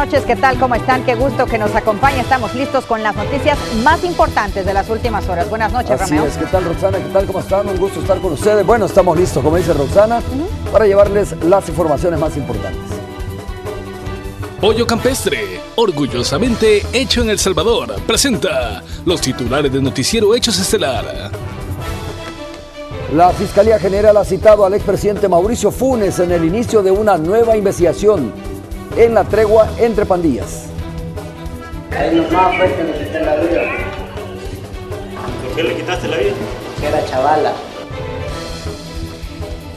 noches, ¿qué tal? ¿Cómo están? Qué gusto que nos acompañe. Estamos listos con las noticias más importantes de las últimas horas. Buenas noches, Así Romeo. es, ¿qué tal, Roxana? ¿Qué tal? ¿Cómo están? Un gusto estar con ustedes. Bueno, estamos listos, como dice Roxana, para llevarles las informaciones más importantes. Pollo Campestre, orgullosamente hecho en El Salvador, presenta los titulares de Noticiero Hechos Estelar. La Fiscalía General ha citado al expresidente Mauricio Funes en el inicio de una nueva investigación en la tregua entre pandillas. Ahí nomás fue que me quité la vida. ¿Por qué le quitaste la vida? Que era chavala.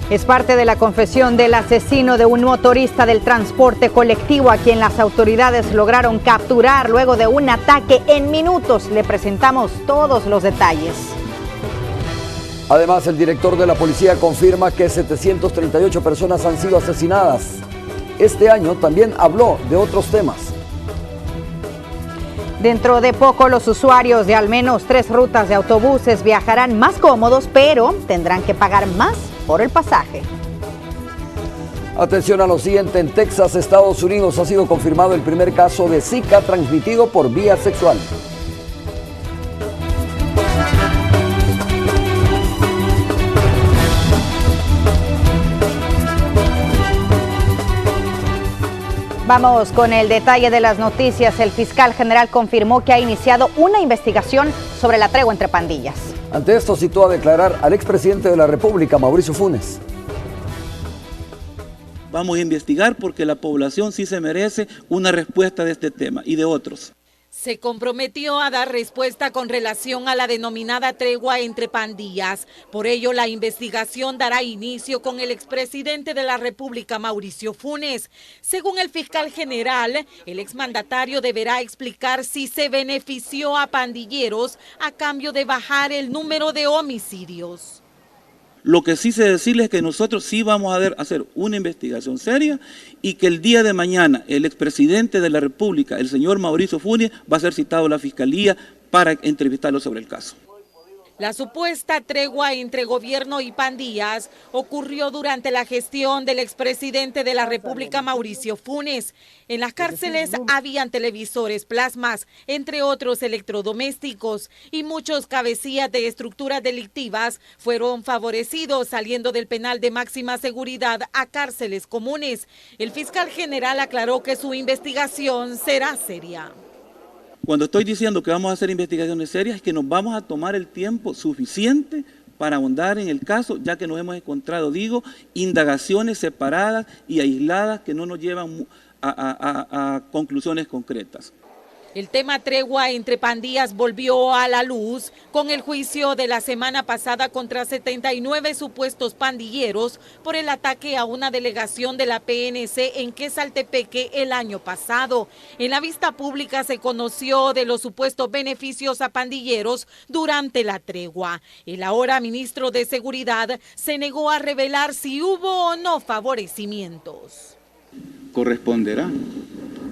Es parte de la confesión del asesino de un motorista del transporte colectivo a quien las autoridades lograron capturar luego de un ataque en minutos. Le presentamos todos los detalles. Además, el director de la policía confirma que 738 personas han sido asesinadas. Este año también habló de otros temas. Dentro de poco, los usuarios de al menos 3 rutas de autobuses viajarán más cómodos, pero tendrán que pagar más por el pasaje. Atención a lo siguiente, en Texas, Estados Unidos, ha sido confirmado el primer caso de Zika transmitido por vía sexual. Vamos con el detalle de las noticias. El fiscal general confirmó que ha iniciado una investigación sobre la tregua entre pandillas. Ante esto citó a declarar al expresidente de la República, Mauricio Funes. Vamos a investigar porque la población sí se merece una respuesta de este tema y de otros. Se comprometió a dar respuesta con relación a la denominada tregua entre pandillas. Por ello, la investigación dará inicio con el expresidente de la República, Mauricio Funes. Según el fiscal general, el exmandatario deberá explicar si se benefició a pandilleros a cambio de bajar el número de homicidios. Lo que sí sé decirles es que nosotros sí vamos a hacer una investigación seria y que el día de mañana el expresidente de la República, el señor Mauricio Funes, va a ser citado a la Fiscalía para entrevistarlo sobre el caso. La supuesta tregua entre gobierno y pandillas ocurrió durante la gestión del expresidente de la República, Mauricio Funes. En las cárceles habían televisores, plasmas, entre otros electrodomésticos, y muchos cabecillas de estructuras delictivas fueron favorecidos saliendo del penal de máxima seguridad a cárceles comunes. El fiscal general aclaró que su investigación será seria. Cuando estoy diciendo que vamos a hacer investigaciones serias, es que nos vamos a tomar el tiempo suficiente para ahondar en el caso, ya que nos hemos encontrado, indagaciones separadas y aisladas que no nos llevan a conclusiones concretas. El tema tregua entre pandillas volvió a la luz con el juicio de la semana pasada contra 79 supuestos pandilleros por el ataque a una delegación de la PNC en Quesaltepeque el año pasado. En la vista pública se conoció de los supuestos beneficios a pandilleros durante la tregua. El ahora ministro de Seguridad se negó a revelar si hubo o no favorecimientos. Corresponderá,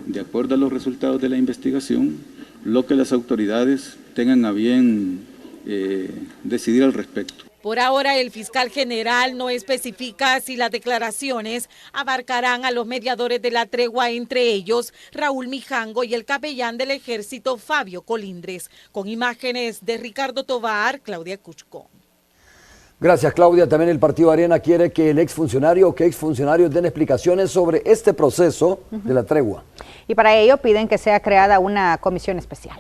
de acuerdo a los resultados de la investigación, lo que las autoridades tengan a bien decidir al respecto. Por ahora, el fiscal general no especifica si las declaraciones abarcarán a los mediadores de la tregua, entre ellos Raúl Mijango y el capellán del ejército Fabio Colindres. Con imágenes de Ricardo Tovar, Claudia Cuchco. Gracias, Claudia. También el Partido Arena quiere que el exfuncionario o que exfuncionarios den explicaciones sobre este proceso de la tregua. Y para ello piden que sea creada una comisión especial.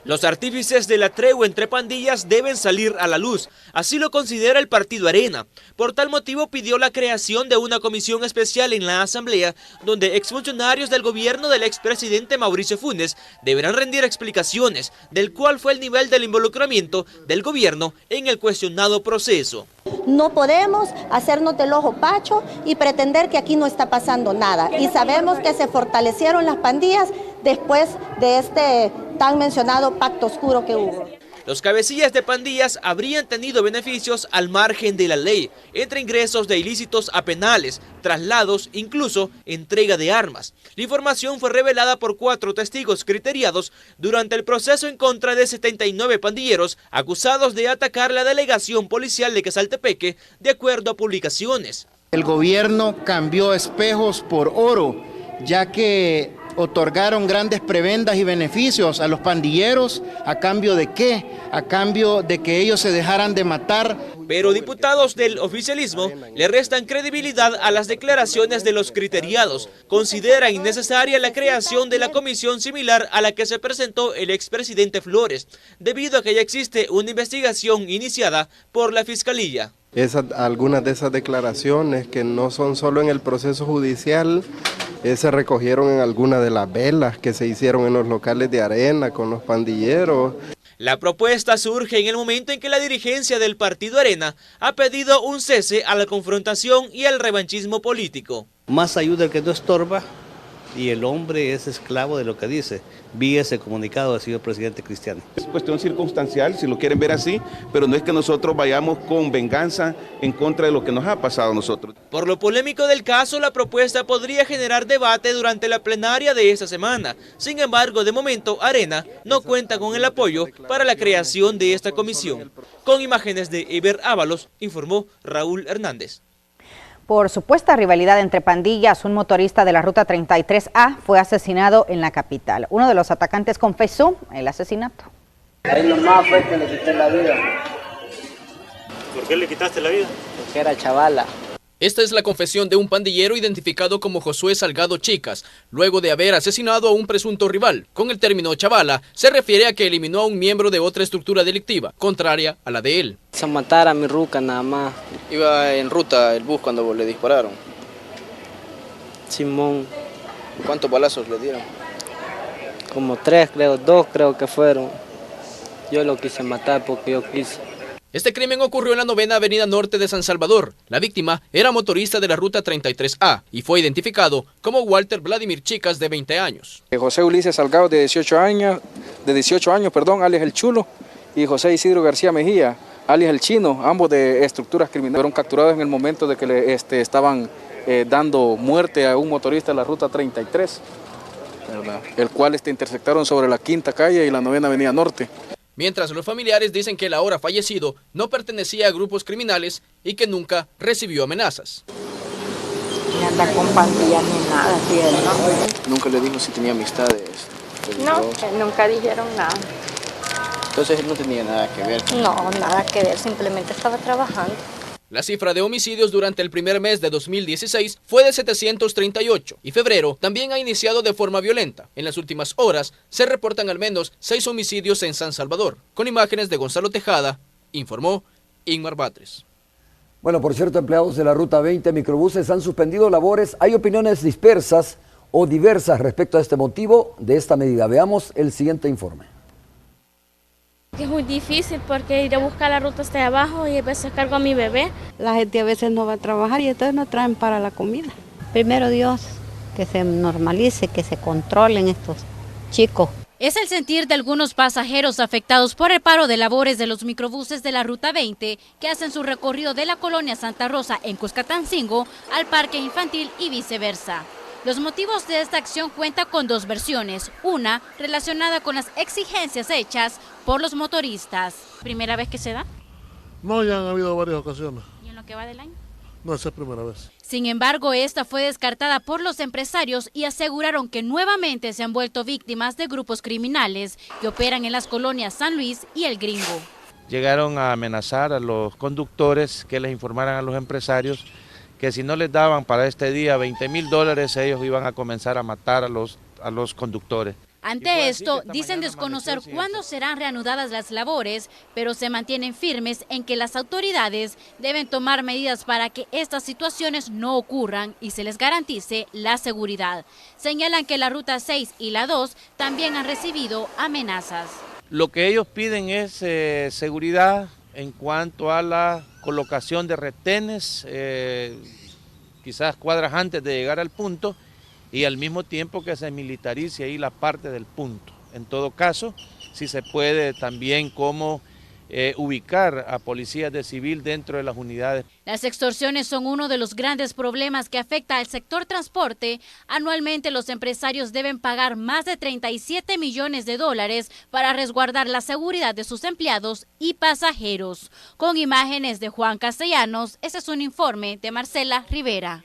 Los artífices de la tregua entre pandillas deben salir a la luz, así lo considera el Partido Arena. Por tal motivo pidió la creación de una comisión especial en la Asamblea, donde exfuncionarios del gobierno del expresidente Mauricio Funes deberán rendir explicaciones del cuál fue el nivel del involucramiento del gobierno en el cuestionado proceso. No podemos hacernos del ojo pacho y pretender que aquí no está pasando nada. Y sabemos que se fortalecieron las pandillas después de este tan mencionado pacto oscuro que hubo. Los cabecillas de pandillas habrían tenido beneficios al margen de la ley, entre ingresos de ilícitos a penales, traslados, incluso entrega de armas. La información fue revelada por 4 testigos criteriados durante el proceso en contra de 79 pandilleros acusados de atacar la delegación policial de Quesaltepeque, de acuerdo a publicaciones. El gobierno cambió espejos por oro ya que otorgaron grandes prebendas y beneficios a los pandilleros. ¿A cambio de qué? A cambio de que ellos se dejaran de matar. Pero diputados del oficialismo le restan credibilidad a las declaraciones de los criteriados. Consideran innecesaria la creación de la comisión similar a la que se presentó el expresidente Flores, debido a que ya existe una investigación iniciada por la Fiscalía. Algunas de esas declaraciones que no son solo en el proceso judicial, se recogieron en algunas de las velas que se hicieron en los locales de Arena con los pandilleros. La propuesta surge en el momento en que la dirigencia del partido Arena ha pedido un cese a la confrontación y al revanchismo político. Más ayuda el que no estorba y el hombre es esclavo de lo que dice. Vi ese comunicado del señor presidente Cristiani. Es cuestión circunstancial, si lo quieren ver así, pero no es que nosotros vayamos con venganza en contra de lo que nos ha pasado a nosotros. Por lo polémico del caso, la propuesta podría generar debate durante la plenaria de esta semana. Sin embargo, de momento, Arena no cuenta con el apoyo para la creación de esta comisión. Con imágenes de Eber Ábalos, informó Raúl Hernández. Por supuesta rivalidad entre pandillas, un motorista de la Ruta 33A fue asesinado en la capital. Uno de los atacantes confesó el asesinato. Ahí nomás fue que le quité la vida. ¿Por qué le quitaste la vida? Porque era chavala. Esta es la confesión de un pandillero identificado como Josué Salgado Chicas, luego de haber asesinado a un presunto rival. Con el término chavala, se refiere a que eliminó a un miembro de otra estructura delictiva, contraria a la de él. Se matara a mi ruca nada más. Iba en ruta el bus cuando le dispararon. Simón. ¿Cuántos balazos le dieron? Como 3 creo, 2 creo que fueron. Yo lo quise matar porque yo quise. Este crimen ocurrió en la 9ª Avenida Norte de San Salvador. La víctima era motorista de la Ruta 33A y fue identificado como Walter Vladimir Chicas, de 20 años. José Ulises Salgado, de 18 años, alias El Chulo, y José Isidro García Mejía, alias El Chino, ambos de estructuras criminales. Fueron capturados en el momento de que le estaban dando muerte a un motorista de la Ruta 33, ¿verdad? El cual interceptaron sobre la 5ª calle y la 9ª Avenida Norte. Mientras los familiares dicen que el ahora fallecido no pertenecía a grupos criminales y que nunca recibió amenazas. Ni anda con pandillas ni nada, ¿sí, no? Nunca le dijo si tenía amistades. No, nunca dijeron nada. Entonces él no tenía nada que ver. No, nada que ver, simplemente estaba trabajando. La cifra de homicidios durante el primer mes de 2016 fue de 738 y febrero también ha iniciado de forma violenta. En las últimas horas se reportan al menos 6 homicidios en San Salvador. Con imágenes de Gonzalo Tejada, informó Ingmar Batres. Bueno, por cierto, empleados de la Ruta 20 microbuses han suspendido labores. Hay opiniones dispersas o diversas respecto a este motivo de esta medida. Veamos el siguiente informe. Es muy difícil porque ir a buscar la ruta hasta abajo y a veces cargo a mi bebé. La gente a veces no va a trabajar y entonces no traen para la comida. Primero Dios, que se normalice, que se controlen estos chicos. Es el sentir de algunos pasajeros afectados por el paro de labores de los microbuses de la Ruta 20 que hacen su recorrido de la colonia Santa Rosa en Cuscatancingo al parque infantil y viceversa. Los motivos de esta acción cuentan con 2 versiones, una relacionada con las exigencias hechas por los motoristas. ¿Primera vez que se da? No, ya han habido varias ocasiones. ¿Y en lo que va del año? No, esa es primera vez. Sin embargo, esta fue descartada por los empresarios y aseguraron que nuevamente se han vuelto víctimas de grupos criminales que operan en las colonias San Luis y El Gringo. Llegaron a amenazar a los conductores que les informaran a los empresarios que si no les daban para este día $20,000, ellos iban a comenzar a matar a los conductores. Ante esto, dicen desconocer cuándo serán reanudadas las labores, pero se mantienen firmes en que las autoridades deben tomar medidas para que estas situaciones no ocurran y se les garantice la seguridad. Señalan que la Ruta 6 y la 2 también han recibido amenazas. Lo que ellos piden es seguridad en cuanto a la colocación de retenes, quizás cuadras antes de llegar al punto, y al mismo tiempo que se militarice ahí la parte del punto. En todo caso, si se puede también como ubicar a policías de civil dentro de las unidades. Las extorsiones son uno de los grandes problemas que afecta al sector transporte. Anualmente los empresarios deben pagar más de $37 millones para resguardar la seguridad de sus empleados y pasajeros. Con imágenes de Juan Castellanos, este es un informe de Marcela Rivera.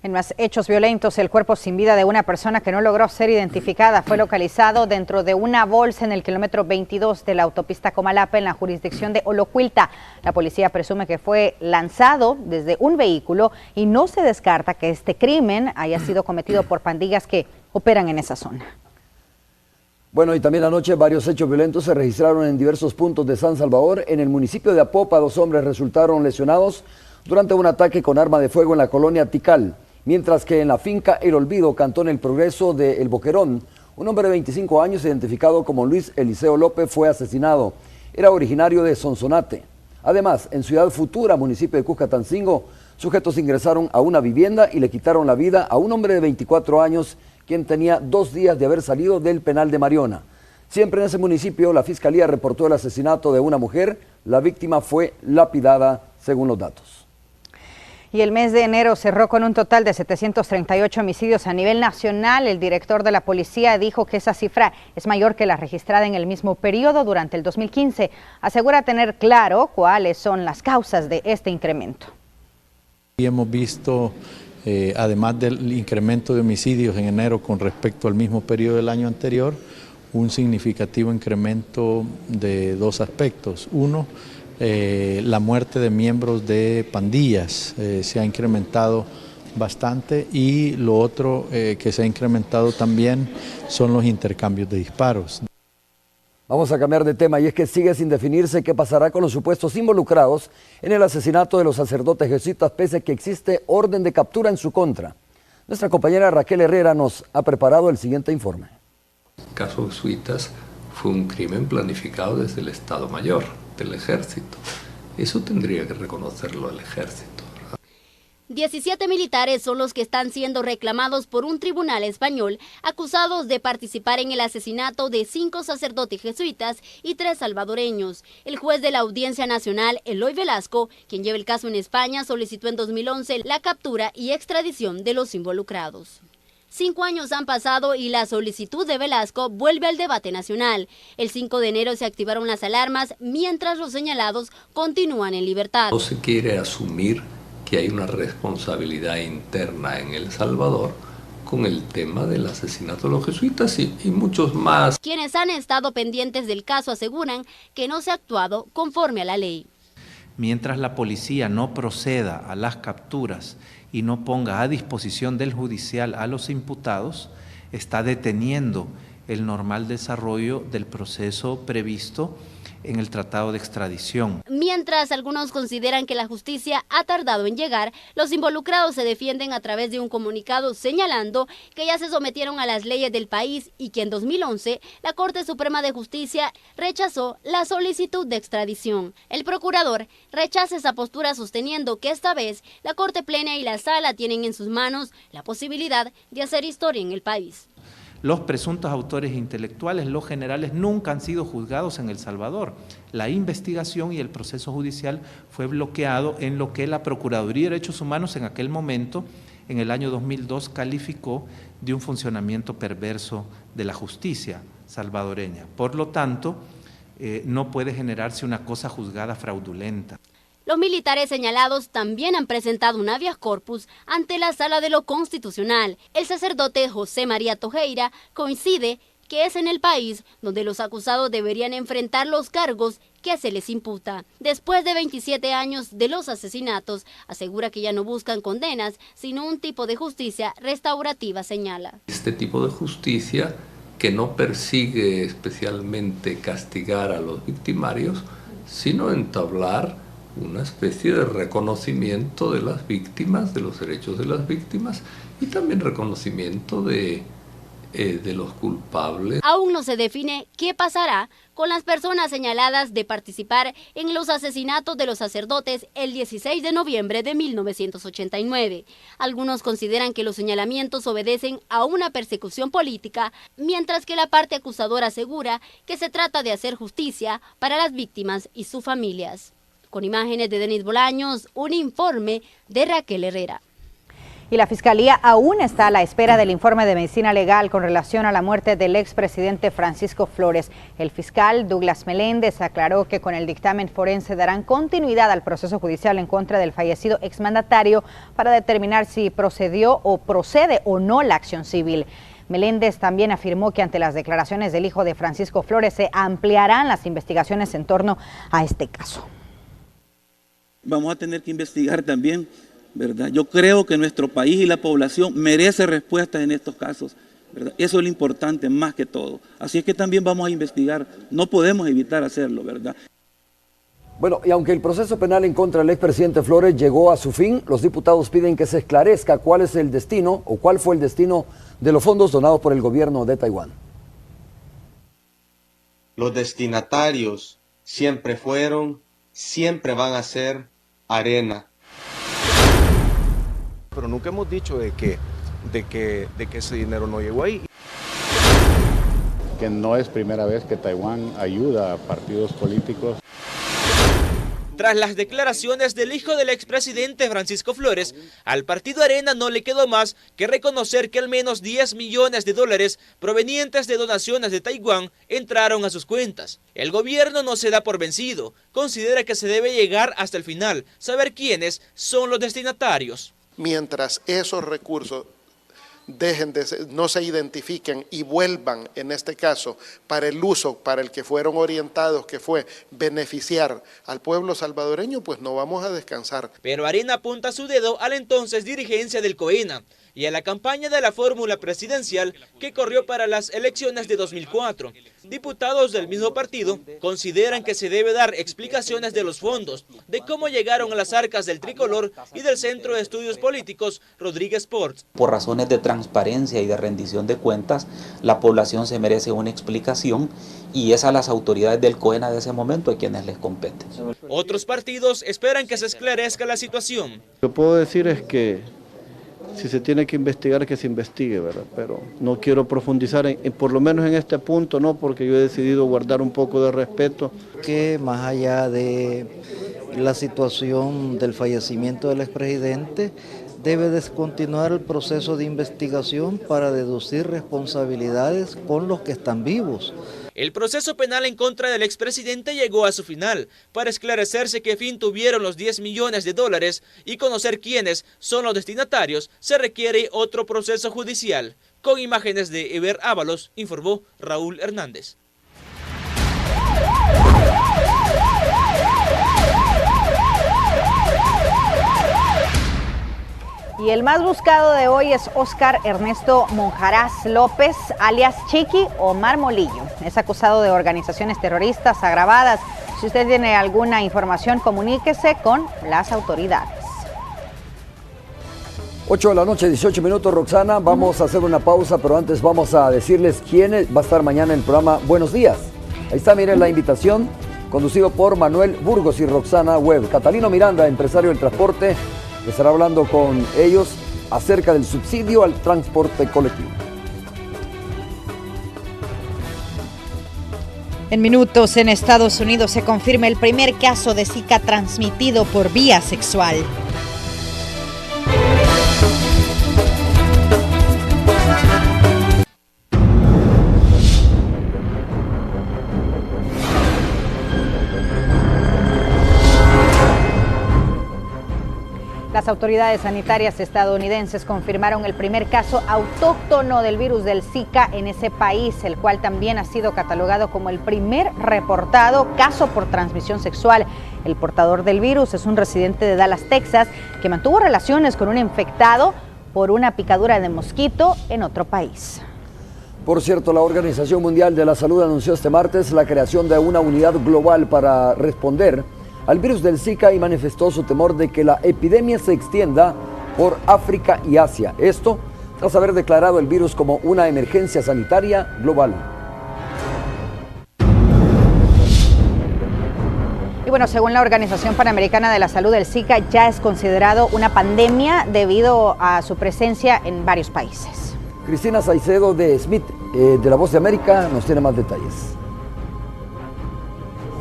En más hechos violentos, el cuerpo sin vida de una persona que no logró ser identificada fue localizado dentro de una bolsa en el kilómetro 22 de la autopista Comalapa en la jurisdicción de Olocuilta. La policía presume que fue lanzado desde un vehículo y no se descarta que este crimen haya sido cometido por pandillas que operan en esa zona. Bueno, y también anoche varios hechos violentos se registraron en diversos puntos de San Salvador. En el municipio de Apopa, 2 hombres resultaron lesionados durante un ataque con arma de fuego en la colonia Tikal. Mientras que en la finca El Olvido, cantón El Progreso de El Boquerón, un hombre de 25 años identificado como Luis Eliseo López fue asesinado. Era originario de Sonsonate. Además, en Ciudad Futura, municipio de Cuscatancingo, sujetos ingresaron a una vivienda y le quitaron la vida a un hombre de 24 años, quien tenía 2 días de haber salido del penal de Mariona. Siempre en ese municipio, la Fiscalía reportó el asesinato de una mujer. La víctima fue lapidada, según los datos. Y el mes de enero cerró con un total de 738 homicidios a nivel nacional. El director de la policía dijo que esa cifra es mayor que la registrada en el mismo periodo durante el 2015. Asegura tener claro cuáles son las causas de este incremento. Y hemos visto, además del incremento de homicidios en enero con respecto al mismo periodo del año anterior, un significativo incremento de 2 aspectos. Uno, la muerte de miembros de pandillas se ha incrementado bastante, y lo otro que se ha incrementado también son los intercambios de disparos. Vamos a cambiar de tema, y es que sigue sin definirse qué pasará con los supuestos involucrados en el asesinato de los sacerdotes jesuitas, pese a que existe orden de captura en su contra. Nuestra compañera Raquel Herrera nos ha preparado el siguiente informe. El caso jesuitas fue un crimen planificado desde el Estado Mayor del Ejército. Eso tendría que reconocerlo el Ejército. 17 militares son los que están siendo reclamados por un tribunal español, acusados de participar en el asesinato de 5 sacerdotes jesuitas y 3 salvadoreños. El juez de la Audiencia Nacional, Eloy Velasco, quien lleva el caso en España, solicitó en 2011 la captura y extradición de los involucrados. 5 años han pasado y la solicitud de Velasco vuelve al debate nacional. El 5 de enero se activaron las alarmas, mientras los señalados continúan en libertad. No se quiere asumir que hay una responsabilidad interna en El Salvador con el tema del asesinato de los jesuitas y muchos más. Quienes han estado pendientes del caso aseguran que no se ha actuado conforme a la ley. Mientras la policía no proceda a las capturas y no ponga a disposición del judicial a los imputados, está deteniendo el normal desarrollo del proceso previsto en el tratado de extradición. Mientras algunos consideran que la justicia ha tardado en llegar, los involucrados se defienden a través de un comunicado señalando que ya se sometieron a las leyes del país y que en 2011 la Corte Suprema de Justicia rechazó la solicitud de extradición. El procurador rechaza esa postura, sosteniendo que esta vez la Corte Plena y la Sala tienen en sus manos la posibilidad de hacer historia en el país. Los presuntos autores intelectuales, los generales, nunca han sido juzgados en El Salvador. La investigación y el proceso judicial fue bloqueado, en lo que la Procuraduría de Derechos Humanos en aquel momento, en el año 2002, calificó de un funcionamiento perverso de la justicia salvadoreña. Por lo tanto, no puede generarse una cosa juzgada fraudulenta. Los militares señalados también han presentado un habeas corpus ante la Sala de lo Constitucional. El sacerdote José María Tojeira coincide que es en el país donde los acusados deberían enfrentar los cargos que se les imputa. Después de 27 años de los asesinatos, asegura que ya no buscan condenas, sino un tipo de justicia restaurativa, señala. Este tipo de justicia que no persigue especialmente castigar a los victimarios, sino entablar una especie de reconocimiento de las víctimas, de los derechos de las víctimas, y también reconocimiento de los culpables. Aún no se define qué pasará con las personas señaladas de participar en los asesinatos de los sacerdotes el 16 de noviembre de 1989. Algunos consideran que los señalamientos obedecen a una persecución política, mientras que la parte acusadora asegura que se trata de hacer justicia para las víctimas y sus familias. Con imágenes de Denis Bolaños, un informe de Raquel Herrera. Y la Fiscalía aún está a la espera del informe de medicina legal con relación a la muerte del expresidente Francisco Flores. El fiscal Douglas Meléndez aclaró que con el dictamen forense darán continuidad al proceso judicial en contra del fallecido exmandatario para determinar si procedió o procede o no la acción civil. Meléndez también afirmó que ante las declaraciones del hijo de Francisco Flores se ampliarán las investigaciones en torno a este caso. Vamos a tener que investigar también, ¿verdad? Yo creo que nuestro país y la población merece respuestas en estos casos, ¿verdad? Eso es lo importante más que todo. Así es que también vamos a investigar, no podemos evitar hacerlo, ¿verdad? Bueno, y aunque el proceso penal en contra del expresidente Flores llegó a su fin, los diputados piden que se esclarezca cuál es el destino o cuál fue el destino de los fondos donados por el gobierno de Taiwán. Los destinatarios siempre fueron, siempre van a ser Arena. Pero nunca hemos dicho de que ese dinero no llegó ahí. Que no es primera vez que Taiwán ayuda a partidos políticos. Tras las declaraciones del hijo del expresidente Francisco Flores, al partido Arena no le quedó más que reconocer que al menos 10 millones de dólares provenientes de donaciones de Taiwán entraron a sus cuentas. El gobierno no se da por vencido, considera que se debe llegar hasta el final, saber quiénes son los destinatarios. Mientras esos recursos no se identifiquen y vuelvan, en este caso, para el uso para el que fueron orientados, que fue beneficiar al pueblo salvadoreño, pues no vamos a descansar. Pero Arena apunta su dedo a la entonces dirigencia del COENA y a la campaña de la fórmula presidencial que corrió para las elecciones de 2004. Diputados del mismo partido consideran que se debe dar explicaciones de los fondos, de cómo llegaron a las arcas del tricolor y del Centro de Estudios Políticos Rodríguez Ports. Por razones de transparencia y de rendición de cuentas, la población se merece una explicación y es a las autoridades del COENA de ese momento a quienes les compete. Otros partidos esperan que se esclarezca la situación. Lo que puedo decir es que si se tiene que investigar, que se investigue, ¿verdad? Pero no quiero profundizar, por lo menos en este punto, no, porque yo he decidido guardar un poco de respeto. Que más allá de la situación del fallecimiento del expresidente, debe descontinuar el proceso de investigación para deducir responsabilidades con los que están vivos. El proceso penal en contra del expresidente llegó a su final. Para esclarecerse qué fin tuvieron los 10 millones de dólares y conocer quiénes son los destinatarios, se requiere otro proceso judicial. Con imágenes de Eber Ábalos, informó Raúl Hernández. Y el más buscado de hoy es Óscar Ernesto Monjarás López, alias Chiqui o Marmolillo. Es acusado de organizaciones terroristas agravadas. Si usted tiene alguna información, comuníquese con las autoridades. 8 de la noche, 18 minutos, Roxana. Vamos a hacer una pausa, pero antes vamos a decirles quién va a estar mañana en el programa Buenos Días. Ahí está, miren la invitación, conducido por Manuel Burgos y Roxana Webb. Catalino Miranda, empresario del transporte, estará hablando con ellos acerca del subsidio al transporte colectivo. En minutos, en Estados Unidos se confirma el primer caso de Zika transmitido por vía sexual. Las autoridades sanitarias estadounidenses confirmaron el primer caso autóctono del virus del Zika en ese país, el cual también ha sido catalogado como el primer reportado caso por transmisión sexual. El portador del virus es un residente de Dallas, Texas, que mantuvo relaciones con un infectado por una picadura de mosquito en otro país. Por cierto, la Organización Mundial de la Salud anunció este martes la creación de una unidad global para responder al virus del Zika y manifestó su temor de que la epidemia se extienda por África y Asia. Esto tras haber declarado el virus como una emergencia sanitaria global. Y bueno, según la Organización Panamericana de la Salud, el Zika ya es considerado una pandemia debido a su presencia en varios países. Cristina Saicedo de Smith, de La Voz de América, nos tiene más detalles.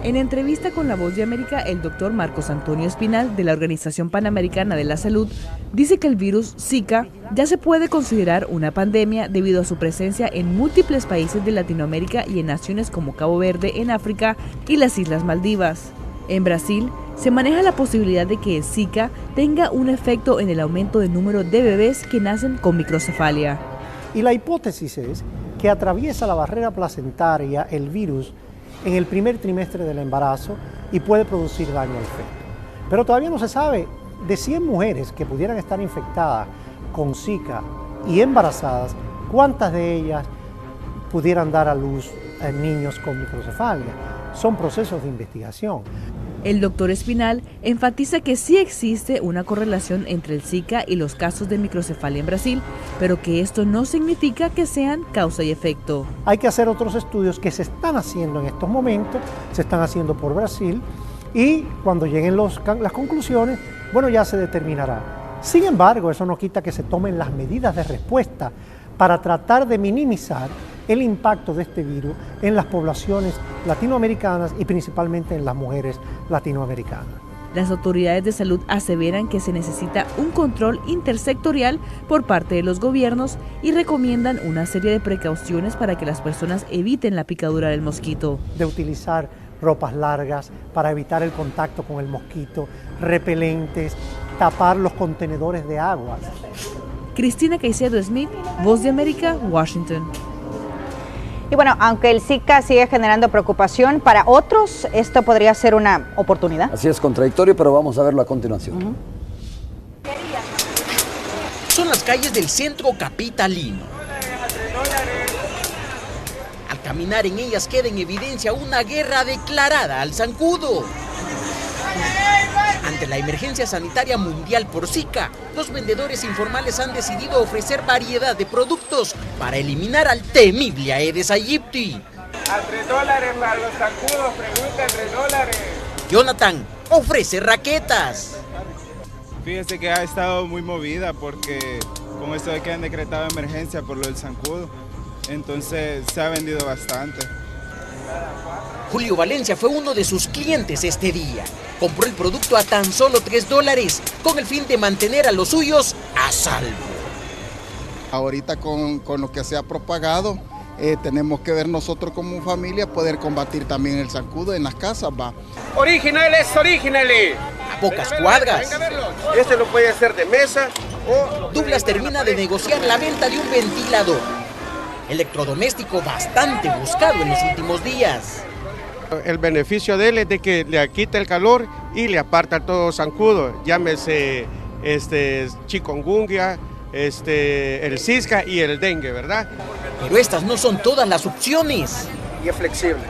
En entrevista con La Voz de América, el doctor Marcos Antonio Espinal, de la Organización Panamericana de la Salud, dice que el virus Zika ya se puede considerar una pandemia debido a su presencia en múltiples países de Latinoamérica y en naciones como Cabo Verde en África y las Islas Maldivas. En Brasil, se maneja la posibilidad de que el Zika tenga un efecto en el aumento del número de bebés que nacen con microcefalia. Y la hipótesis es que atraviesa la barrera placentaria el virus en el primer trimestre del embarazo y puede producir daño al feto. Pero todavía no se sabe de 100 mujeres que pudieran estar infectadas con Zika y embarazadas, cuántas de ellas pudieran dar a luz a niños con microcefalia. Son procesos de investigación. El doctor Espinal enfatiza que sí existe una correlación entre el Zika y los casos de microcefalia en Brasil, pero que esto no significa que sean causa y efecto. Hay que hacer otros estudios que se están haciendo en estos momentos, se están haciendo por Brasil, y cuando lleguen las conclusiones, bueno, ya se determinará. Sin embargo, eso no quita que se tomen las medidas de respuesta para tratar de minimizar el impacto de este virus en las poblaciones latinoamericanas y principalmente en las mujeres latinoamericanas. Las autoridades de salud aseveran que se necesita un control intersectorial por parte de los gobiernos y recomiendan una serie de precauciones para que las personas eviten la picadura del mosquito. De utilizar ropas largas para evitar el contacto con el mosquito, repelentes, tapar los contenedores de agua. Cristina Caicedo Smith, Voz de América, Washington. Y bueno, aunque el Zika sigue generando preocupación, para otros esto podría ser una oportunidad. Así es, contradictorio, pero vamos a verlo a continuación. Son las calles del centro capitalino. Al caminar en ellas queda en evidencia una guerra declarada al zancudo. Ante la emergencia sanitaria mundial por Zika, los vendedores informales han decidido ofrecer variedad de productos para eliminar al temible Aedes aegypti. A $3 para los zancudos, pregunta $3. Jonathan ofrece raquetas. Fíjese que ha estado muy movida porque con esto de que han decretado emergencia por lo del zancudo, entonces se ha vendido bastante. Julio Valencia fue uno de sus clientes este día. Compró el producto a tan solo $3 con el fin de mantener a los suyos a salvo. Ahorita con lo que se ha propagado, tenemos que ver nosotros como familia poder combatir también el zancudo en las casas. Originales. A pocas cuadras. Este lo puede hacer de mesa o... Douglas termina de negociar la venta de un ventilador. Electrodoméstico bastante buscado en los últimos días. El beneficio de él es de que le quita el calor y le aparta todo zancudo, llámese chikungunya, el Zika y el dengue, ¿verdad? Pero estas no son todas las opciones. Y es flexible.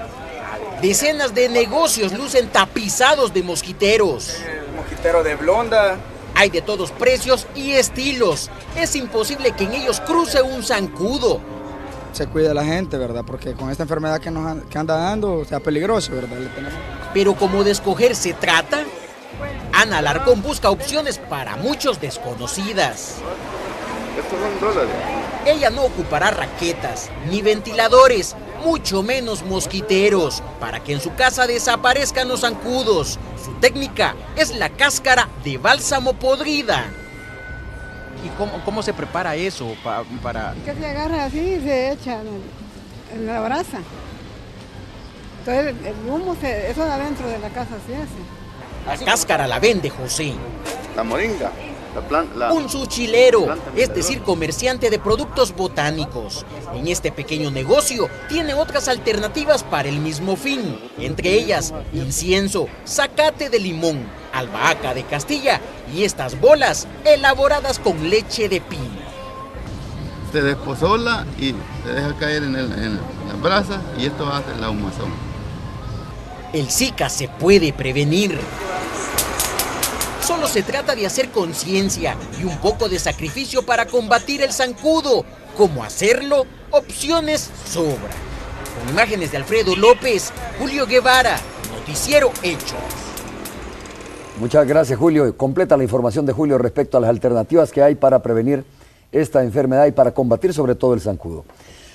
Decenas de negocios lucen tapizados de mosquiteros. El mosquitero de blonda. Hay de todos precios y estilos. Es imposible que en ellos cruce un zancudo. Se cuida la gente, ¿verdad? Porque con esta enfermedad que anda dando, sea peligroso, ¿verdad? Pero como de escoger se trata, Ana Alarcón busca opciones para muchos desconocidas. Estos son $. Ella no ocupará raquetas, ni ventiladores, mucho menos mosquiteros, para que en su casa desaparezcan los zancudos. Su técnica es la cáscara de bálsamo podrida. ¿Y cómo se prepara eso para...? Que se agarra así y se echa en la brasa. Entonces el humo, eso de adentro de la casa se hace. La cáscara la vende José. La moringa. Un suchilero, es decir, comerciante de productos botánicos. En este pequeño negocio tiene otras alternativas para el mismo fin, entre ellas incienso, zacate de limón, albahaca de Castilla y estas bolas elaboradas con leche de pino. Se despozola y se deja caer en la brasa y esto hace la humazón. El Zika se puede prevenir. Solo se trata de hacer conciencia y un poco de sacrificio para combatir el zancudo. ¿Cómo hacerlo? Opciones sobran. Con imágenes de Alfredo López, Julio Guevara, Noticiero Hechos. Muchas gracias, Julio. Completa la información de Julio respecto a las alternativas que hay para prevenir esta enfermedad y para combatir sobre todo el zancudo.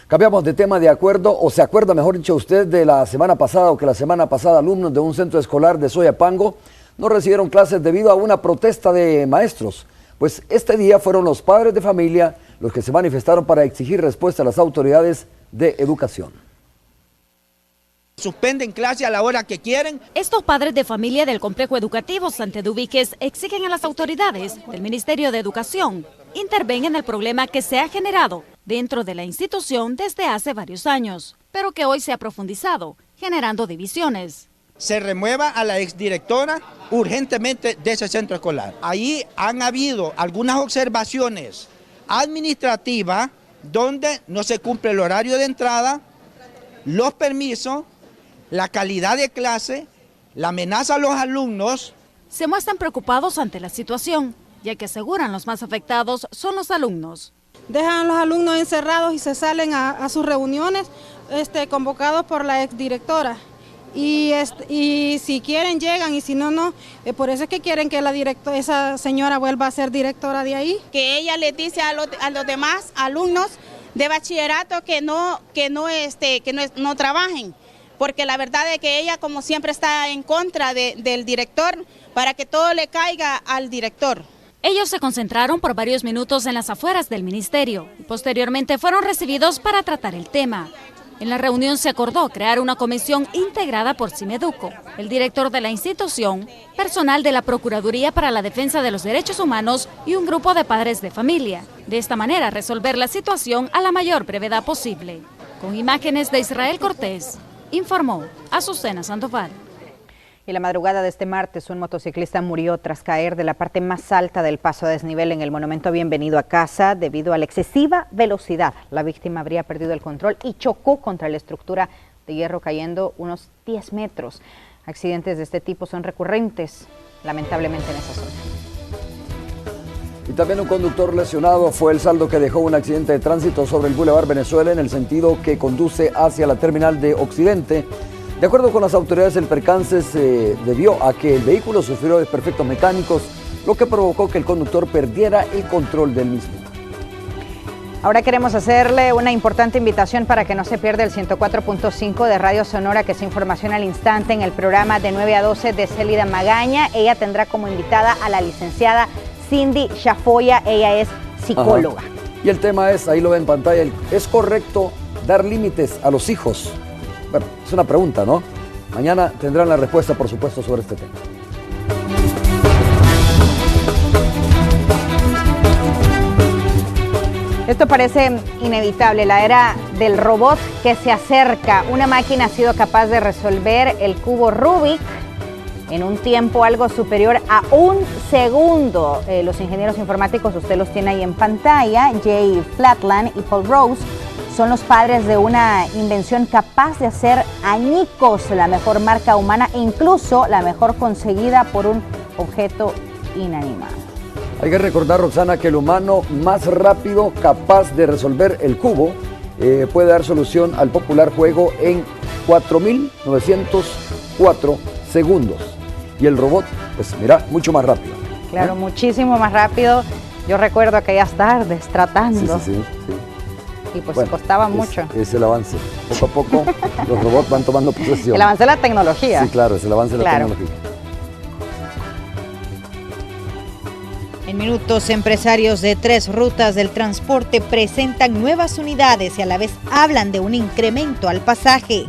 Cambiamos de tema. De acuerdo, o se acuerda, mejor dicho, usted de la semana pasada o que la semana pasada alumnos de un centro escolar de Soyapango no recibieron clases debido a una protesta de maestros. Pues este día fueron los padres de familia los que se manifestaron para exigir respuesta a las autoridades de educación. Suspenden clase a la hora que quieren. Estos padres de familia del complejo educativo Santa Eduviques exigen a las autoridades del Ministerio de Educación intervengan en el problema que se ha generado dentro de la institución desde hace varios años, pero que hoy se ha profundizado, generando divisiones. Se remueva a la exdirectora urgentemente de ese centro escolar. Ahí han habido algunas observaciones administrativas donde no se cumple el horario de entrada, los permisos, la calidad de clase, la amenaza a los alumnos. Se muestran preocupados ante la situación, ya que aseguran los más afectados son los alumnos. Dejan a los alumnos encerrados y se salen a sus reuniones convocados por la exdirectora. Y si quieren llegan y si no, no. Por eso es que quieren que esa señora vuelva a ser directora de ahí. Que ella les dice a los demás alumnos de bachillerato que no trabajen, porque la verdad es que ella como siempre está en contra del director para que todo le caiga al director. Ellos se concentraron por varios minutos en las afueras del ministerio y posteriormente fueron recibidos para tratar el tema. En la reunión se acordó crear una comisión integrada por Cimeduco, el director de la institución, personal de la Procuraduría para la Defensa de los Derechos Humanos y un grupo de padres de familia. De esta manera resolver la situación a la mayor brevedad posible. Con imágenes de Israel Cortés, informó Azucena Sandoval. Y la madrugada de este martes, un motociclista murió tras caer de la parte más alta del paso a desnivel en el monumento Bienvenido a Casa debido a la excesiva velocidad. La víctima habría perdido el control y chocó contra la estructura de hierro cayendo unos 10 metros. Accidentes de este tipo son recurrentes, lamentablemente, en esa zona. Y también un conductor lesionado fue el saldo que dejó un accidente de tránsito sobre el Boulevard Venezuela en el sentido que conduce hacia la terminal de Occidente. De acuerdo con las autoridades, el percance se debió a que el vehículo sufrió desperfectos mecánicos, lo que provocó que el conductor perdiera el control del mismo. Ahora queremos hacerle una importante invitación para que no se pierda el 104.5 de Radio Sonora, que es información al instante en el programa de 9 a 12 de Célida Magaña. Ella tendrá como invitada a la licenciada Cindy Chafoya, ella es psicóloga. Ajá. Y el tema es, ahí lo ven en pantalla, ¿es correcto dar límites a los hijos? Bueno, es una pregunta, ¿no? Mañana tendrán la respuesta, por supuesto, sobre este tema. Esto parece inevitable, la era del robot que se acerca. Una máquina ha sido capaz de resolver el cubo Rubik en un tiempo algo superior a un segundo. Los ingenieros informáticos, usted los tiene ahí en pantalla, Jay Flatland y Paul Rose, son los padres de una invención capaz de hacer añicos la mejor marca humana e incluso la mejor conseguida por un objeto inanimado. Hay que recordar, Roxana, que el humano más rápido capaz de resolver el cubo puede dar solución al popular juego en 4.904 segundos. Y el robot, pues mira, mucho más rápido. Claro, muchísimo más rápido. Yo recuerdo aquellas tardes tratando. Sí. Y pues bueno, costaba mucho. Es el avance. Poco a poco los robots van tomando posesión. El avance de la tecnología. Sí, claro, es el avance de la tecnología. En minutos, empresarios de 3 rutas del transporte presentan nuevas unidades y a la vez hablan de un incremento al pasaje.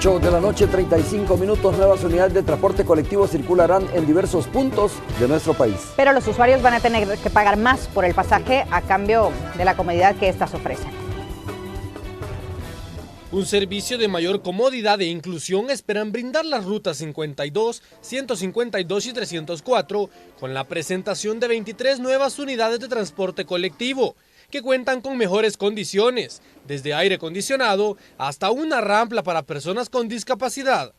De la noche, 35 minutos, nuevas unidades de transporte colectivo circularán en diversos puntos de nuestro país. Pero los usuarios van a tener que pagar más por el pasaje a cambio de la comodidad que estas ofrecen. Un servicio de mayor comodidad e inclusión esperan brindar las rutas 52, 152 y 304 con la presentación de 23 nuevas unidades de transporte colectivo que cuentan con mejores condiciones, desde aire acondicionado hasta una rampa para personas con discapacidad.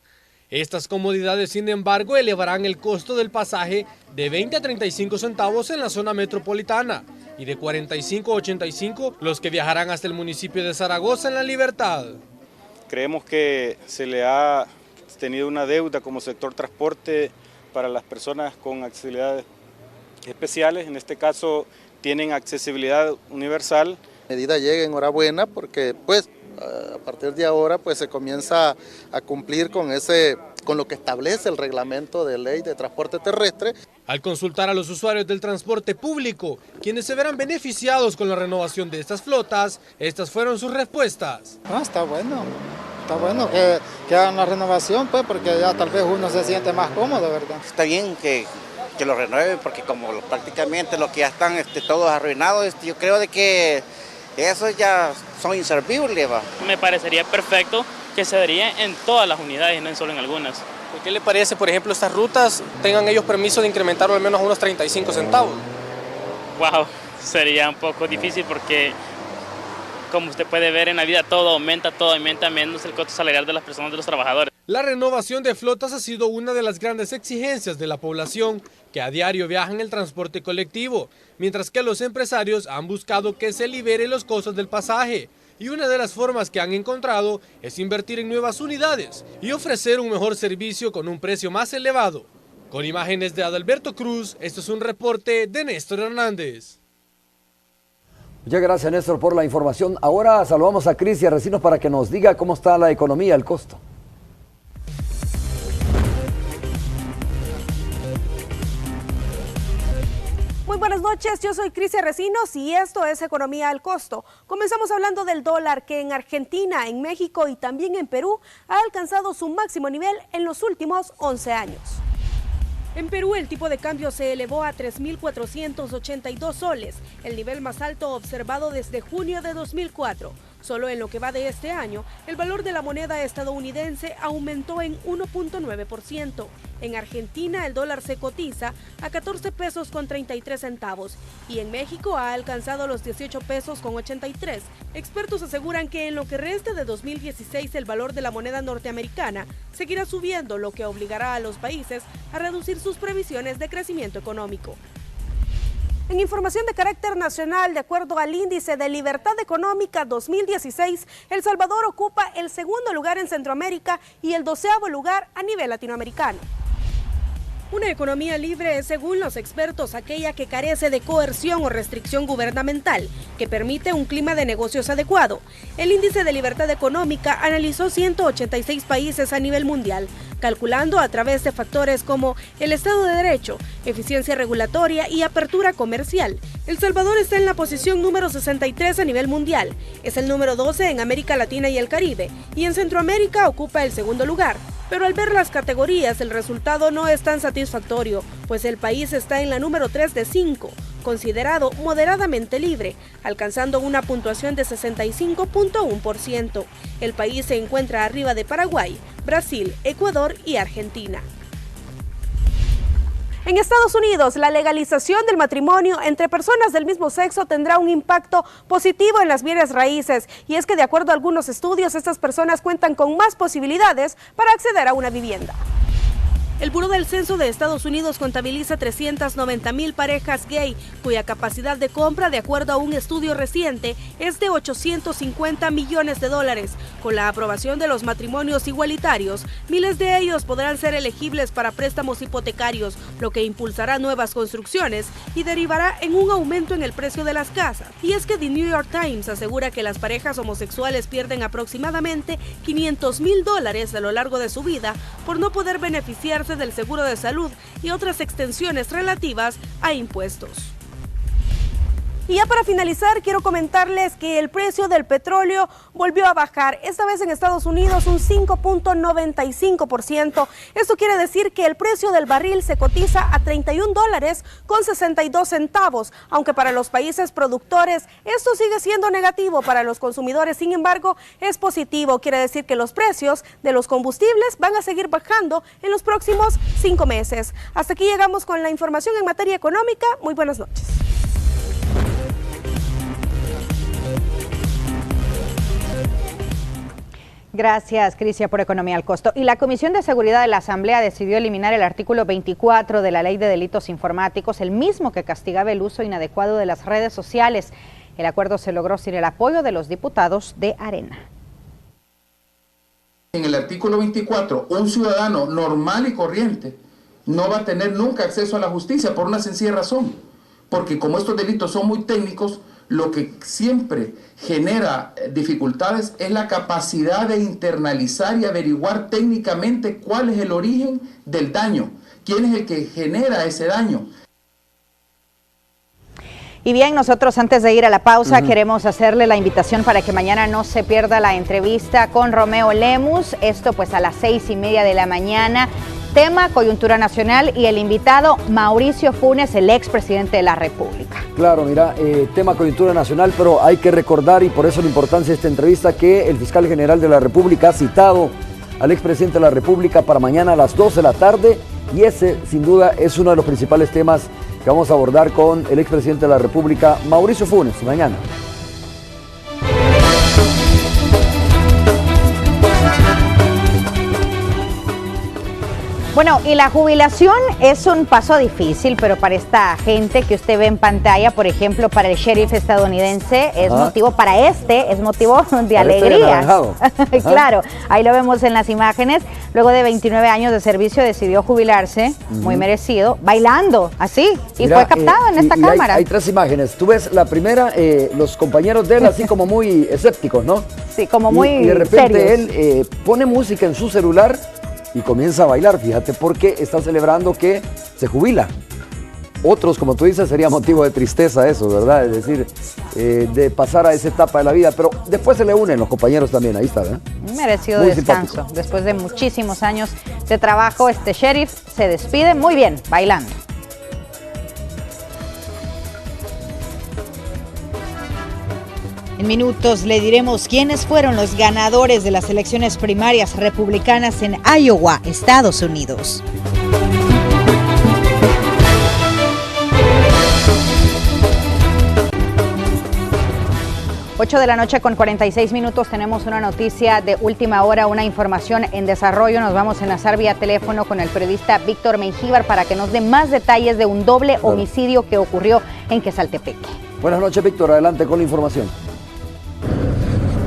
Estas comodidades, sin embargo, elevarán el costo del pasaje de 20 a 35 centavos en la zona metropolitana y de 45 a 85 los que viajarán hasta el municipio de Zaragoza en La Libertad. Creemos que se le ha tenido una deuda como sector transporte para las personas con accesibilidades especiales. En este caso tienen accesibilidad universal. La medida llega enhorabuena porque pues a partir de ahora pues se comienza a cumplir con lo que establece el reglamento de ley de transporte terrestre. Al consultar a los usuarios del transporte público, quienes se verán beneficiados con la renovación de estas flotas, estas fueron sus respuestas. Está bueno que hagan la renovación, pues, porque ya tal vez uno se siente más cómodo, ¿verdad? Está bien que lo renueven, porque como prácticamente los que ya están todos arruinados, yo creo de que esos ya son inservibles. Me parecería perfecto que se daría en todas las unidades, no solo en algunas. ¿Qué le parece, por ejemplo, estas rutas tengan ellos permiso de incrementarlo al menos a unos 35 centavos? Wow, sería un poco difícil porque, como usted puede ver en la vida, todo aumenta menos el costo salarial de las personas, de los trabajadores. La renovación de flotas ha sido una de las grandes exigencias de la población que a diario viaja en el transporte colectivo, mientras que los empresarios han buscado que se libere los costos del pasaje. Y una de las formas que han encontrado es invertir en nuevas unidades y ofrecer un mejor servicio con un precio más elevado. Con imágenes de Adalberto Cruz, esto es un reporte de Néstor Hernández. Muchas gracias, Néstor, por la información. Ahora saludamos a Crisia Recinos para que nos diga cómo está la economía, el costo. Muy buenas noches, yo soy Crisia Recinos y esto es Economía al Costo. Comenzamos hablando del dólar que en Argentina, en México y también en Perú ha alcanzado su máximo nivel en los últimos 11 años. En Perú el tipo de cambio se elevó a 3.482 soles, el nivel más alto observado desde junio de 2004. Solo en lo que va de este año, el valor de la moneda estadounidense aumentó en 1.9%. En Argentina el dólar se cotiza a 14 pesos con 33 centavos y en México ha alcanzado los 18 pesos con 83. Expertos aseguran que en lo que resta de 2016 el valor de la moneda norteamericana seguirá subiendo, lo que obligará a los países a reducir sus previsiones de crecimiento económico. En información de carácter nacional, de acuerdo al Índice de Libertad Económica 2016, El Salvador ocupa el segundo lugar en Centroamérica y el 12º lugar a nivel latinoamericano. Una economía libre es, según los expertos, aquella que carece de coerción o restricción gubernamental, que permite un clima de negocios adecuado. El Índice de Libertad Económica analizó 186 países a nivel mundial, calculando a través de factores como el Estado de Derecho, eficiencia regulatoria y apertura comercial. El Salvador está en la posición número 63 a nivel mundial, es el número 12 en América Latina y el Caribe, y en Centroamérica ocupa el segundo lugar. Pero al ver las categorías, el resultado no es tan satisfactorio, pues el país está en la número 3 de 5, considerado moderadamente libre, alcanzando una puntuación de 65.1%. El país se encuentra arriba de Paraguay, Brasil, Ecuador y Argentina. En Estados Unidos, la legalización del matrimonio entre personas del mismo sexo tendrá un impacto positivo en las bienes raíces, y es que de acuerdo a algunos estudios, estas personas cuentan con más posibilidades para acceder a una vivienda. El Buró del Censo de Estados Unidos contabiliza 390,000 parejas gay, cuya capacidad de compra, de acuerdo a un estudio reciente, es de $850 millones. Con la aprobación de los matrimonios igualitarios, miles de ellos podrán ser elegibles para préstamos hipotecarios, lo que impulsará nuevas construcciones y derivará en un aumento en el precio de las casas. Y es que The New York Times asegura que las parejas homosexuales pierden aproximadamente $500,000 a lo largo de su vida por no poder beneficiarse del seguro de salud y otras extensiones relativas a impuestos. Y ya para finalizar, quiero comentarles que el precio del petróleo volvió a bajar, esta vez en Estados Unidos un 5.95%. Esto quiere decir que el precio del barril se cotiza a $31.62, aunque para los países productores esto sigue siendo negativo. Para los consumidores, sin embargo, es positivo. Quiere decir que los precios de los combustibles van a seguir bajando en los próximos 5 meses. Hasta aquí llegamos con la información en materia económica. Muy buenas noches. Gracias, Crisia, por Economía al Costo. Y la Comisión de Seguridad de la Asamblea decidió eliminar el artículo 24 de la Ley de Delitos Informáticos, el mismo que castigaba el uso inadecuado de las redes sociales. El acuerdo se logró sin el apoyo de los diputados de Arena. En el artículo 24, un ciudadano normal y corriente no va a tener nunca acceso a la justicia por una sencilla razón, porque como estos delitos son muy técnicos, lo que siempre genera dificultades es la capacidad de internalizar y averiguar técnicamente cuál es el origen del daño, quién es el que genera ese daño. Y bien, nosotros antes de ir a la pausa queremos hacerle la invitación para que mañana no se pierda la entrevista con Romeo Lemus, esto pues a las 6:30 de la mañana. Tema, coyuntura nacional, y el invitado Mauricio Funes, el expresidente de la República. Claro, mira, tema coyuntura nacional, pero hay que recordar, y por eso la importancia de esta entrevista, que el fiscal general de la República ha citado al expresidente de la República para mañana a las 2 de la tarde, y ese, sin duda, es uno de los principales temas que vamos a abordar con el expresidente de la República, Mauricio Funes, mañana. Bueno, y la jubilación es un paso difícil, pero para esta gente que usted ve en pantalla, por ejemplo, para el sheriff estadounidense, es motivo de alegría. Claro, ahí lo vemos en las imágenes. Luego de 29 años de servicio decidió jubilarse, muy merecido, bailando, así, y mira, fue captado en esta cámara. Hay 3 imágenes. Tú ves la primera, los compañeros de él así como muy escépticos, ¿no? Sí, como muy y de repente serios. Él pone música en su celular y comienza a bailar, fíjate, porque está celebrando que se jubila. Otros, como tú dices, sería motivo de tristeza eso, ¿verdad? Es decir, de pasar a esa etapa de la vida, pero después se le unen los compañeros también, ahí está, ¿verdad? Un merecido muy descanso. Simpático. Después de muchísimos años de trabajo, este sheriff se despide muy bien, bailando. En minutos le diremos quiénes fueron los ganadores de las elecciones primarias republicanas en Iowa, Estados Unidos. Ocho de la noche con 46 minutos, tenemos una noticia de última hora, una información en desarrollo. Nos vamos a enlazar vía teléfono con el periodista Víctor Mengíbar para que nos dé más detalles de un doble homicidio que ocurrió en Quesaltepeque. Buenas noches, Víctor, adelante con la información.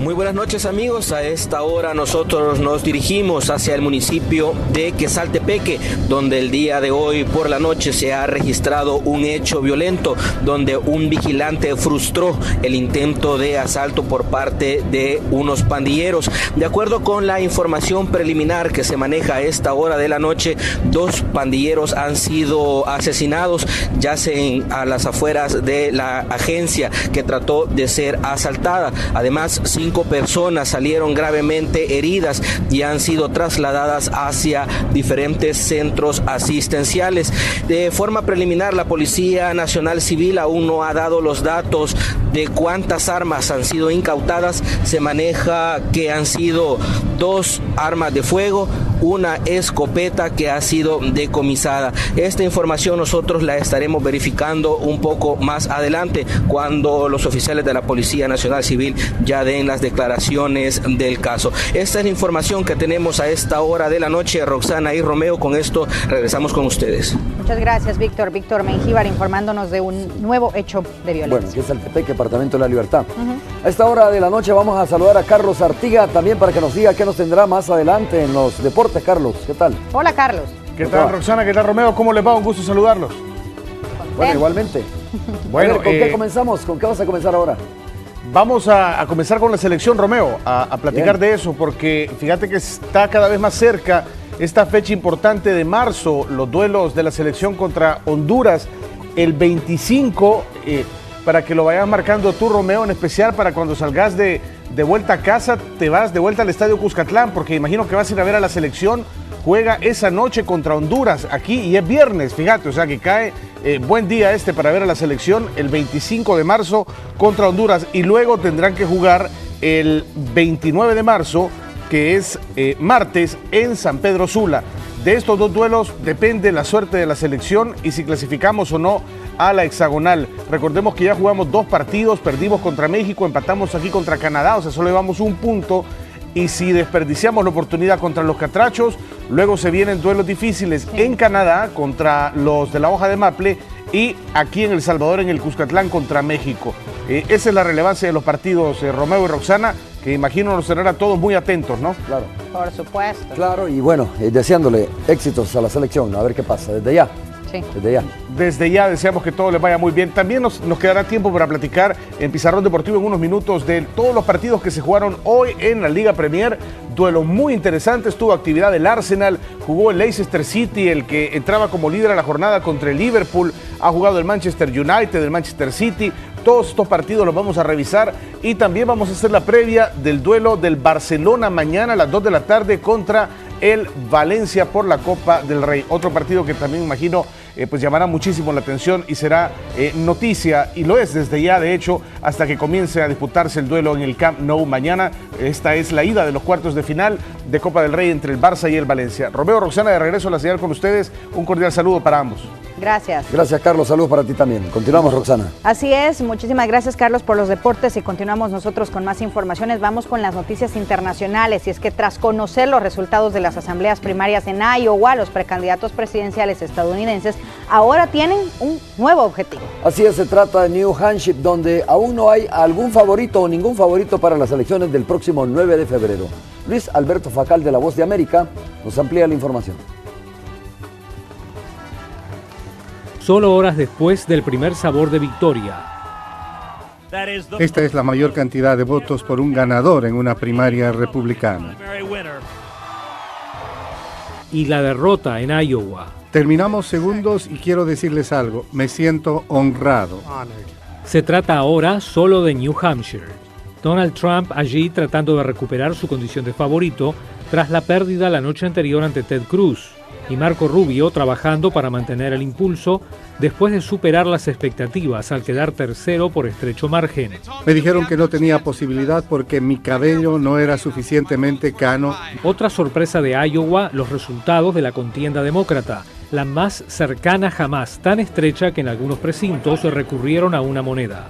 Muy buenas noches, amigos. A esta hora nosotros nos dirigimos hacia el municipio de Quesaltepeque, donde el día de hoy por la noche se ha registrado un hecho violento donde un vigilante frustró el intento de asalto por parte de unos pandilleros. De acuerdo con la información preliminar que se maneja a esta hora de la noche, 2 pandilleros han sido asesinados, yacen a las afueras de la agencia que trató de ser asaltada. Además, 5 personas salieron gravemente heridas y han sido trasladadas hacia diferentes centros asistenciales. De forma preliminar, la Policía Nacional Civil aún no ha dado los datos de cuántas armas han sido incautadas. Se maneja que han sido 2 armas de fuego, una escopeta que ha sido decomisada. Esta información nosotros la estaremos verificando un poco más adelante cuando los oficiales de la Policía Nacional Civil ya den las declaraciones del caso. Esta es la información que tenemos a esta hora de la noche. Roxana y Romeo, con esto regresamos con ustedes. Muchas gracias, Víctor. Víctor Mengíbar informándonos de un nuevo hecho de violencia. Bueno, que es Quesaltepeque, Departamento de la Libertad. A esta hora de la noche vamos a saludar a Carlos Artiga también para que nos diga qué nos tendrá más adelante en los deportes. Carlos, ¿qué tal? Hola, Carlos. ¿Qué tal, Roxana? ¿Qué tal, Romeo? ¿Cómo les va? Un gusto saludarlos. Bueno, igualmente. Bueno, ¿con qué comenzamos? ¿Con qué vas a comenzar ahora? Vamos a comenzar con la selección, Romeo, a platicar de eso, porque fíjate que está cada vez más cerca esta fecha importante de marzo, los duelos de la selección contra Honduras, el 25, para que lo vayas marcando tú, Romeo, en especial para cuando salgas de vuelta a casa, te vas de vuelta al Estadio Cuscatlán, porque imagino que vas a ir a ver a la selección. Juega esa noche contra Honduras aquí y es viernes, fíjate, o sea que cae buen día para ver a la selección el 25 de marzo contra Honduras y luego tendrán que jugar el 29 de marzo, que es martes, en San Pedro Sula. De estos 2 duelos depende la suerte de la selección y si clasificamos o no a la hexagonal. Recordemos que ya jugamos 2 partidos, perdimos contra México, empatamos aquí contra Canadá, o sea, solo llevamos 1 punto. Y si desperdiciamos la oportunidad contra los catrachos, luego se vienen duelos difíciles en Canadá contra los de la hoja de maple y aquí en El Salvador, en el Cuscatlán, contra México. Esa es la relevancia de los partidos, Romeo y Roxana, que imagino nos tendrán a todos muy atentos, ¿no? Claro. Por supuesto. Claro, y bueno, deseándole éxitos a la selección, a ver qué pasa, desde ya. Sí. Desde ya. Desde ya deseamos que todo les vaya muy bien. También nos quedará tiempo para platicar en Pizarrón Deportivo en unos minutos de todos los partidos que se jugaron hoy en la Liga Premier. Duelo muy interesante, estuvo actividad del Arsenal, jugó el Leicester City, el que entraba como líder a la jornada contra el Liverpool, ha jugado el Manchester United, el Manchester City. Todos estos partidos los vamos a revisar y también vamos a hacer la previa del duelo del Barcelona mañana a las 2 de la tarde contra el Valencia por la Copa del Rey. Otro partido que también imagino pues llamará muchísimo la atención y será noticia, y lo es desde ya de hecho, hasta que comience a disputarse el duelo en el Camp Nou mañana. Esta es la ida de los cuartos de final de Copa del Rey entre el Barça y el Valencia. Romeo, Roxana, de regreso a la señal con ustedes, un cordial saludo para ambos. Gracias. Gracias, Carlos, saludos para ti también. Continuamos, Roxana. Así es, muchísimas gracias, Carlos, por los deportes, y continuamos nosotros con más informaciones. Vamos con las noticias internacionales, y es que tras conocer los resultados de las asambleas primarias en Iowa, los precandidatos presidenciales estadounidenses ahora tienen un nuevo objetivo. Así es, se trata de New Hampshire, donde aún no hay algún favorito o ningún favorito para las elecciones del próximo 9 de febrero. Luis Alberto Facal, de La Voz de América, nos amplía la información. Solo horas después del primer sabor de victoria. Esta es la mayor cantidad de votos por un ganador en una primaria republicana. Y la derrota en Iowa. Terminamos segundos y quiero decirles algo, me siento honrado. Se trata ahora solo de New Hampshire. Donald Trump allí tratando de recuperar su condición de favorito tras la pérdida la noche anterior ante Ted Cruz. Y Marco Rubio trabajando para mantener el impulso después de superar las expectativas al quedar tercero por estrecho margen. Me dijeron que no tenía posibilidad porque mi cabello no era suficientemente cano. Otra sorpresa de Iowa, los resultados de la contienda demócrata, la más cercana jamás, tan estrecha que en algunos precintos recurrieron a una moneda.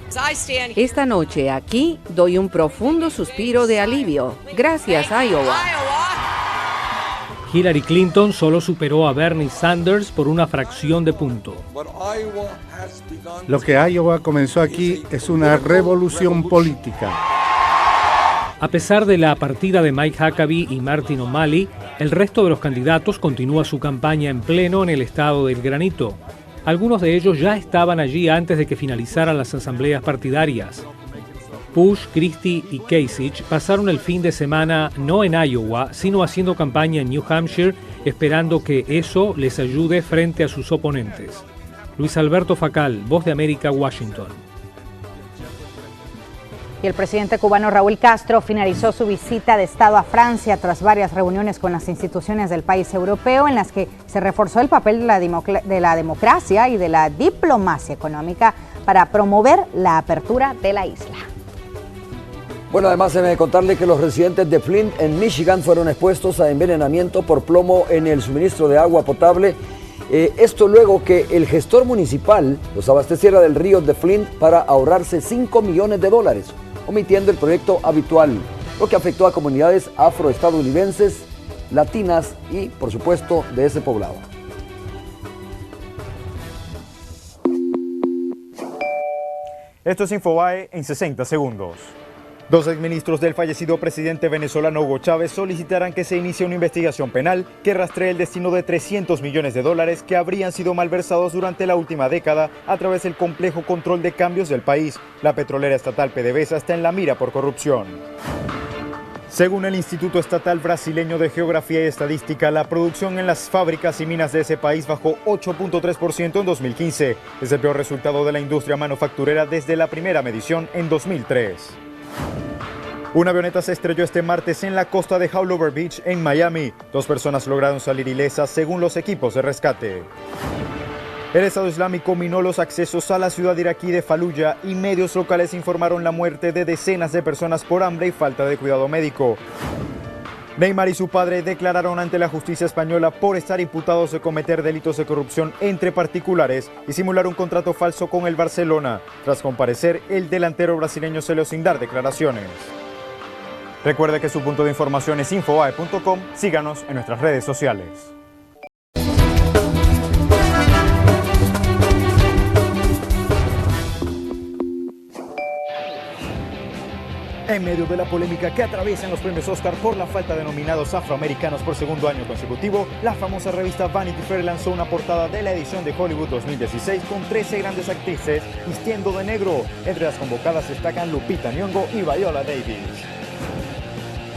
Esta noche aquí doy un profundo suspiro de alivio. Gracias, Iowa. Hillary Clinton solo superó a Bernie Sanders por una fracción de punto. Lo que Iowa comenzó aquí es una revolución política. A pesar de la partida de Mike Huckabee y Martin O'Malley, el resto de los candidatos continúa su campaña en pleno en el estado del Granito. Algunos de ellos ya estaban allí antes de que finalizaran las asambleas partidarias. Bush, Christie y Kasich pasaron el fin de semana no en Iowa, sino haciendo campaña en New Hampshire, esperando que eso les ayude frente a sus oponentes. Luis Alberto Facal, Voz de América, Washington. Y el presidente cubano Raúl Castro finalizó su visita de Estado a Francia tras varias reuniones con las instituciones del país europeo en las que se reforzó el papel de la democracia y de la diplomacia económica para promover la apertura de la isla. Bueno, además se me debe contarle que los residentes de Flint, en Michigan, fueron expuestos a envenenamiento por plomo en el suministro de agua potable. Esto luego que el gestor municipal los abasteciera del río de Flint para ahorrarse $5 millones, omitiendo el proyecto habitual, lo que afectó a comunidades afroestadounidenses, latinas y, por supuesto, de ese poblado. Esto es Infobae en 60 segundos. Dos exministros del fallecido presidente venezolano Hugo Chávez solicitarán que se inicie una investigación penal que rastree el destino de $300 millones que habrían sido malversados durante la última década a través del complejo control de cambios del país. La petrolera estatal PDVSA está en la mira por corrupción. Según el Instituto Estatal Brasileño de Geografía y Estadística, la producción en las fábricas y minas de ese país bajó 8.3% en 2015. Es el peor resultado de la industria manufacturera desde la primera medición en 2003. Una avioneta se estrelló este martes en la costa de Haulover Beach, en Miami. 2 personas lograron salir ilesas según los equipos de rescate. El Estado Islámico minó los accesos a la ciudad iraquí de Faluya y medios locales informaron la muerte de decenas de personas por hambre y falta de cuidado médico. Neymar y su padre declararon ante la justicia española por estar imputados de cometer delitos de corrupción entre particulares y simular un contrato falso con el Barcelona. Tras comparecer, el delantero brasileño salió sin dar declaraciones. Recuerde que su punto de información es infobae.com. Síganos en nuestras redes sociales. En medio de la polémica que atraviesan los premios Oscar por la falta de nominados afroamericanos por segundo año consecutivo, la famosa revista Vanity Fair lanzó una portada de la edición de Hollywood 2016 con 13 grandes actrices vistiendo de negro. Entre las convocadas destacan Lupita Nyong'o y Viola Davis.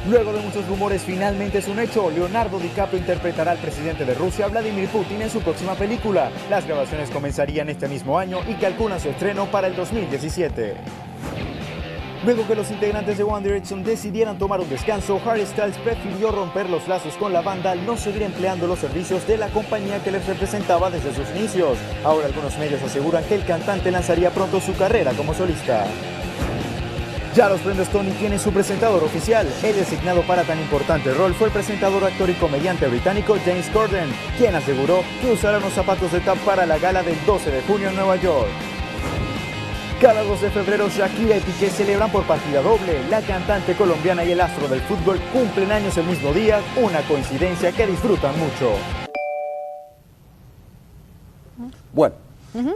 Luego de muchos rumores, finalmente es un hecho. Leonardo DiCaprio interpretará al presidente de Rusia, Vladimir Putin, en su próxima película. Las grabaciones comenzarían este mismo año y calculan su estreno para el 2017. Luego que los integrantes de One Direction decidieran tomar un descanso, Harry Styles prefirió romper los lazos con la banda al no seguir empleando los servicios de la compañía que les representaba desde sus inicios. Ahora algunos medios aseguran que el cantante lanzaría pronto su carrera como solista. Ya los premios Tony tienen su presentador oficial. El designado para tan importante rol fue el presentador, actor y comediante británico James Corden, quien aseguró que usará unos zapatos de tap para la gala del 12 de junio en Nueva York. Cada 2 de febrero, Shakira y Piqué celebran por partida doble. La cantante colombiana y el astro del fútbol cumplen años el mismo día, una coincidencia que disfrutan mucho. Bueno,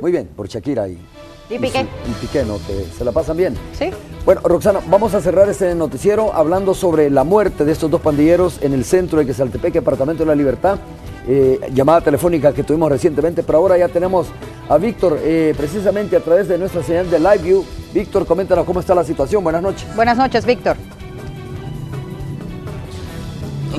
muy bien, por Shakira y Piqué. Y Piqué, ¿no? Que se la pasan bien. Sí. Bueno, Roxana, vamos a cerrar este noticiero hablando sobre la muerte de estos dos pandilleros en el centro de Quesaltepeque, Departamento de la Libertad. Llamada telefónica que tuvimos recientemente, pero ahora ya tenemos a Víctor, precisamente a través de nuestra señal de Live View. Víctor, coméntanos cómo está la situación. Buenas noches. Buenas noches, Víctor.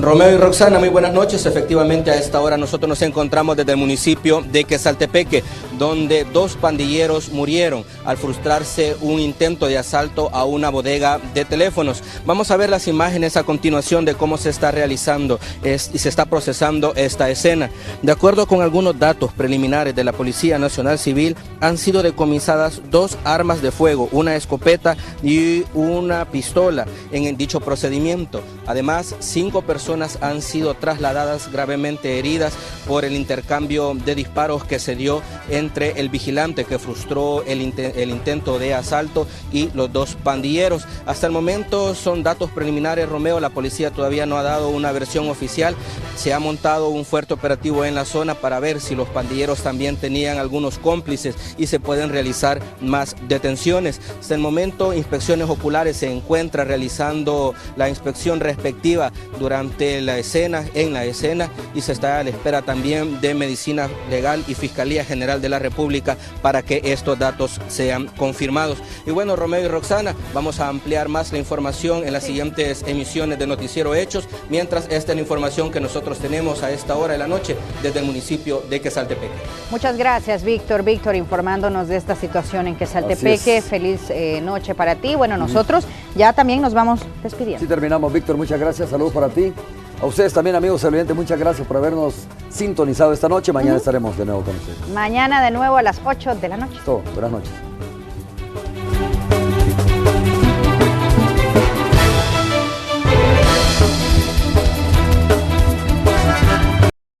Romeo y Roxana, muy buenas noches. Efectivamente, a esta hora nosotros nos encontramos desde el municipio de Quesaltepeque, donde dos pandilleros murieron al frustrarse un intento de asalto a una bodega de teléfonos. Vamos a ver las imágenes a continuación de cómo se está realizando y se está procesando esta escena. De acuerdo con algunos datos preliminares de la Policía Nacional Civil, han sido decomisadas 2 armas de fuego, una escopeta y una pistola en dicho procedimiento. Además, 5 personas han sido trasladadas gravemente heridas por el intercambio de disparos que se dio entre el vigilante que frustró el intento de asalto y los 2 pandilleros. Hasta el momento son datos preliminares, Romeo. La policía todavía no ha dado una versión oficial. Se ha montado un fuerte operativo en la zona para ver si los pandilleros también tenían algunos cómplices y se pueden realizar más detenciones. Hasta el momento, Inspecciones Oculares se encuentra realizando la inspección respectiva durante en la escena y se está a la espera también de Medicina Legal y Fiscalía General de la República para que estos datos sean confirmados. Y bueno, Romeo y Roxana, vamos a ampliar más la información en las siguientes emisiones de Noticiero Hechos, mientras esta es la información que nosotros tenemos a esta hora de la noche desde el municipio de Quesaltepeque. Muchas gracias, Víctor. Víctor, informándonos de esta situación en Quesaltepeque. Feliz noche para ti. Bueno, nosotros ya también nos vamos despidiendo. Sí, terminamos, Víctor. Muchas gracias. Saludos para ti. A ustedes también, amigos televidentes, muchas gracias por habernos sintonizado esta noche. Mañana estaremos de nuevo con ustedes. Mañana de nuevo a las 8 de la noche. Todo. Buenas noches.